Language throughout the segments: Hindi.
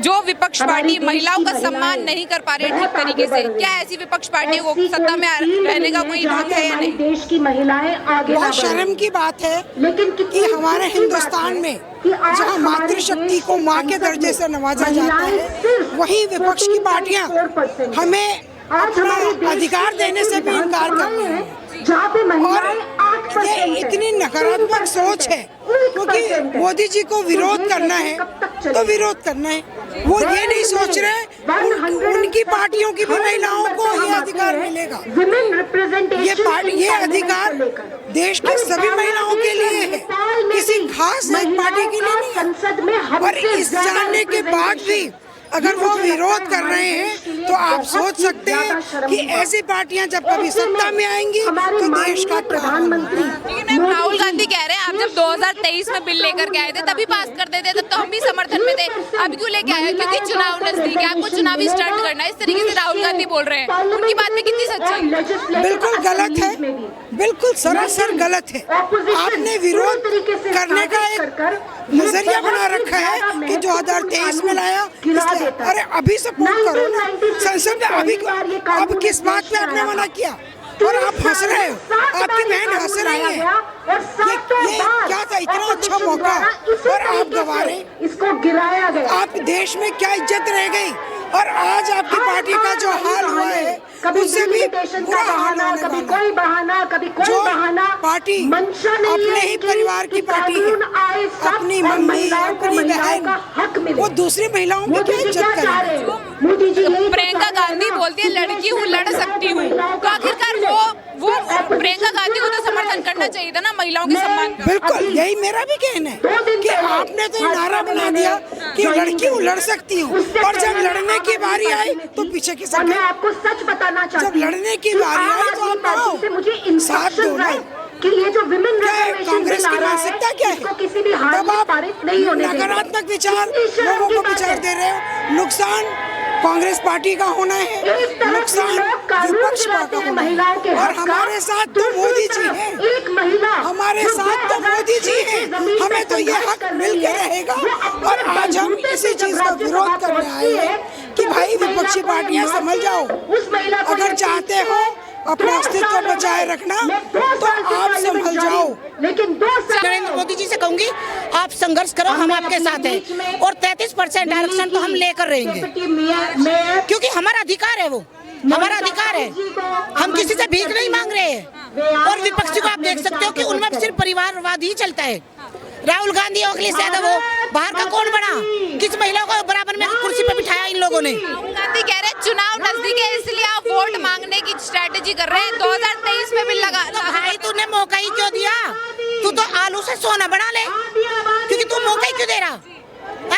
जो विपक्ष पार्टी महिलाओं का सम्मान नहीं कर पा रही है ठीक तरीके से, क्या ऐसी विपक्ष पार्टी को सत्ता में रहने का कोई हक है या नहीं? देश की महिलाएं आगे बहुत शर्म की बात है कि हमारे हिंदुस्तान में जहां मातृशक्ति को मां के दर्जे से नवाजा जाता है, वहीं विपक्ष की पार्टियां हमें अपना अधिकार देने से भी इनकार कर रही हैं। और ये इतनी नकारात्मक सोच है, क्योंकि मोदी जी को विरोध करना है तो विरोध करना है। वो ये नहीं सोच रहे उनकी पार्टियों की भी महिलाओं को ये अधिकार मिलेगा। ये अधिकार देश की सभी महिलाओं के लिए है, किसी खास एक पार्टी के लिए नहीं है। और इस जानने के बाद भी अगर वो विरोध कर रहे हैं तो आप सोच सकते हैं कि ऐसी पार्टियां जब कभी सत्ता में आएंगी तो देश का प्रधानमंत्री। लेकिन राहुल गांधी कह रहे हैं आप जब 2023 में बिल लेकर के आए थे तभी पास कर देते, तब तो हम भी समर्थन में थे, अब क्यों लेके आए? क्योंकि चुनाव नजदीक है, आपको चुनावी स्टंट करना है, इस तरीके से राहुल गांधी बोल रहे हैं। उनकी बात में कितनी सच्चाई? बिल्कुल गलत है, बिल्कुल सरासर गलत है। आपने विरोध करने का एक नजरिया बना रखा है कि 2023 में लाया, अरे अभी सपोर्ट करो ना संसद में। अभी अब किस बात पे आपने मना किया? और आप हंस रहे हो, आपकी बहन हंस रही है। ये क्या था, इतना अच्छा मौका और आप गवा रहे। इसको गिराया गया। आप देश में क्या इज्जत रह गई? और आज आपकी पार्टी का जो हाल हुआ है उससे भी बुरा हाल होने कभी कोई बहाना, कभी कोई बहाना। पार्टी अपने ही परिवार की पार्टी है, अपनी मम्मी, अपनी बहन, वो दूसरी महिलाओं की क्या इज्जत करें? प्रियंका गांधी बोलती है लड़की हूँ, लड़ सकती हूँ, तो आखिरकार वो प्रियंका गांधी को तो समर्थन करना चाहिए था ना महिलाओं के सम्मान का। बिल्कुल, यही मेरा भी कहना है कि आपने तो नारा बना दिया कि लड़की हूँ, लड़ सकती हूँ, और जब लड़ने की बारी आई तो पीछे की मैं आपको सच बताना चाहती हूँ, जब लड़ने की बारी आई तो आप आओ, मुझे साथ दो ना। कि ये जो विमेन कांग्रेस की मानसिकता क्या है? किसी भी हाल में पारित नहीं होने देंगे। नकारात्मक विचार लोगों को विचार दे रहे हो, नुकसान कांग्रेस पार्टी का होना है, नुकसान विपक्ष का होना है। और हमारे साथ तो मोदी जी हैं, एक महिला हमारे साथ तो मोदी जी हैं, हमें तो ये हक मिल के रहेगा। और आज हम इसी चीज का विरोध करने आए हैं कि भाई विपक्षी पार्टियां समझ जाओ, अगर चाहते हो अपना अस्तित्व बचाए रखना तो आप संभल जाओ। लेकिन नरेंद्र मोदी जी से कहूंगी आप संघर्ष करो, हम आपके साथ हैं, और 33% आरक्षण तो हम लेकर रहेंगे, क्योंकि हमारा अधिकार है, वो हमारा अधिकार है। हम किसी से भीख नहीं मांग रहे हैं। और विपक्षी को आप देख सकते हो कि उनमें सिर्फ परिवारवाद ही चलता है। राहुल गांधी, अखिलेश यादव हो, बाहर का कौन बना? किस महिला को बराबर में कुर्सी पे बिठाया इन लोगों ने? राहुल गांधी कह रहे हैं चुनाव नजदीक है इसलिए आप वोट मांगने की स्ट्रेटेजी कर रहे हैं। 2023 में बिल लगा तो भाई तूने मौका ही क्यों दिया? तू तो आलू से सोना बना ले, क्योंकि तू मौका ही क्यों दे रहा है?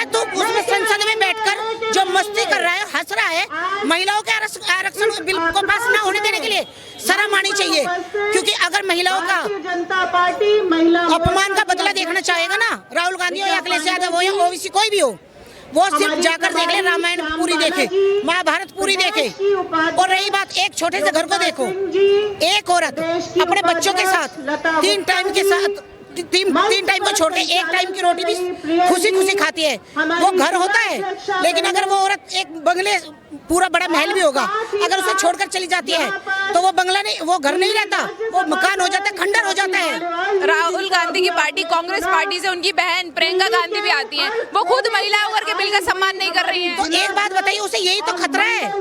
तू उसमें संसद में बैठकर जो मस्ती कर रहा है, हंस रहा है। महिलाओं के आरक्षण बिल को पास न होने देने के लिए शर्म आनी चाहिए, क्योंकि अगर महिलाओं का अपमान का बदला देखना चाहेगा ना, राहुल गांधी हो या अखिलेश यादव हो या ओबीसी कोई भी हो, वो सिर्फ जाकर देख ले, रामायण पूरी देखे, महाभारत पूरी देखे। और रही बात एक छोटे से घर को देखो, एक औरत अपने बच्चों के साथ तीन टाइम को छोड़ के एक टाइम की रोटी भी खुशी खुशी खाती है। वो घर होता है, लेकिन अगर वो औरत एक बंगले, पूरा बड़ा महल भी होगा, अगर उसे छोड़कर चली जाती है तो वो बंगला नहीं, वो घर नहीं रहता, वो मकान हो जाता है, खंडर हो जाता है। राहुल गांधी की पार्टी कांग्रेस पार्टी से उनकी बहन प्रियंका गांधी भी आती हैं, वो खुद महिलाओं करके बिल का सम्मान नहीं कर रही हैं। तो एक बात बताइए, उसे यही तो खतरा है।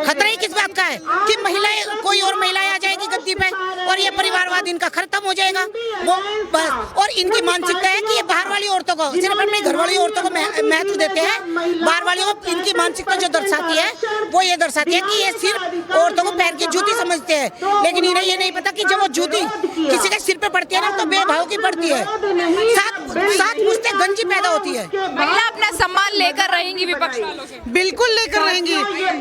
खतरा ही किस बात का है कि महिलाएं, कोई और महिलाएं आ जाएगी गद्दी पे और ये परिवारवाद इनका खत्म हो जाएगा। वो बस, और इनकी मानसिकता है कि ये बाहर वाली औरतों को, सिर्फ अपनी घर वाली औरतों को महत्व देते हैं, बाहर वालियों को इनकी मानसिकता जो दर्शाती है वो ये दर्शाती है कि ये सिर्फ औरतों को पैर की जूती समझते हैं। लेकिन इन्हें ये नहीं पता कि जब वो जूती किसी के सिर पे पड़ती है ना तो बेभाव की पड़ती है, साथ मुझसे गंजी पैदा होती है। महिला अपना सम्मान लेकर रहेंगी विपक्ष वालों से? बिल्कुल लेकर रहेंगी।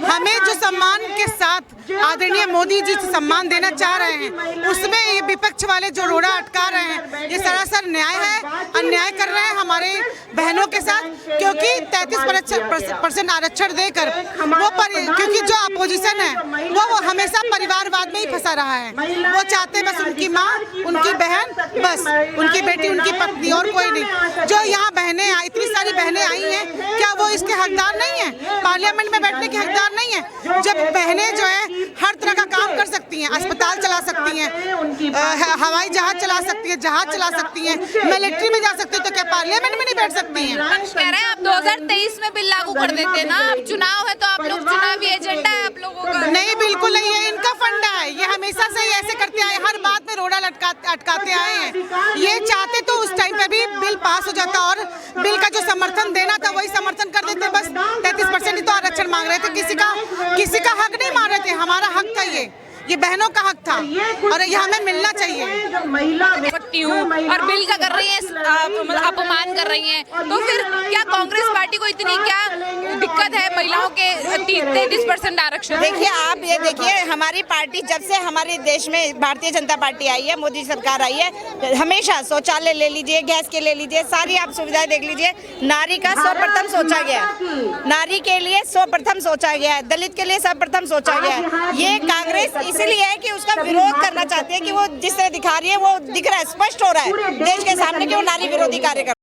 हमें जो सम्मान के साथ आदरणीय मोदी जी सम्मान देना चाह अटका रहे हैं, उसमें ये विपक्ष वाले जो रोड़ा अटका रहे हैं, ये सरासर न्याय है, अन्याय कर रहे हैं हमारे बहनों के साथ। क्योंकि 33% आरक्षण देकर क्योंकि जो अपोजिशन है वो हमेशा परिवारवाद में ही फंसा रहा है। वो चाहते बस उनकी माँ, उनकी बहन, बस उनकी बेटी, उनकी पत्नी, और कोई नहीं। जो यहाँ बहनें, इतनी सारी बहनें आई हैं, क्या वो इसके हकदार नहीं है? पार्लियामेंट में बैठने के हकदार नहीं है? जब बहनें जो है हर तरह का काम कर सकती हैं, अस्पताल चला सकती हैं, हवाई जहाज चला सकती हैं, जहाज चला सकती हैं, मिलिट्री में जा सकती हैं, तो क्या पार्लियामेंट में नहीं बैठ सकती हैं? कह रहे हैं आप 2023 में बिल लागू कर देते हैं ना, अब चुनाव है तो आप लोग चुनावी एजेंडा है आप लोगों का। नहीं, बिल्कुल नहीं है, इनका फंडा है। ये हमेशा से ऐसे करते आए, हर बात में रोड़ा अटकाते आए हैं। ये चाहते तो उस टाइम पे भी बिल पास हो जाता और बिल का जो समर्थन देना था वही समर्थन कर देते। बस 33% ही तो आरक्षण मांग रहे थे, किसी का हक नहीं मांग रहे थे। हमारा हक था, ये बहनों का हक था और ये हमें मिलना चाहिए। और बिल का कर रही है, अपमान कर रही हैं, तो फिर क्या कांग्रेस पार्टी को इतनी क्या दिक्कत है महिलाओं के 33% आरक्षण? देखिए, आप ये देखिए, हमारी पार्टी जब से हमारे देश में भारतीय जनता पार्टी आई है, मोदी सरकार आई है, हमेशा शौचालय ले लीजिए, गैस के ले लीजिए, सारी आप सुविधाएं देख लीजिए, नारी का सर्वप्रथम सोचा गया, नारी के लिए सर्वप्रथम सोचा गया है, दलित के लिए सर्वप्रथम सोचा गया है। ये कांग्रेस इसलिए है कि उसका विरोध करना चाहते हैं कि वो जिस तरह दिखा रही है वो दिख रहा है, स्पष्ट हो रहा है देश के सामने कि वो नारी विरोधी कार्य कर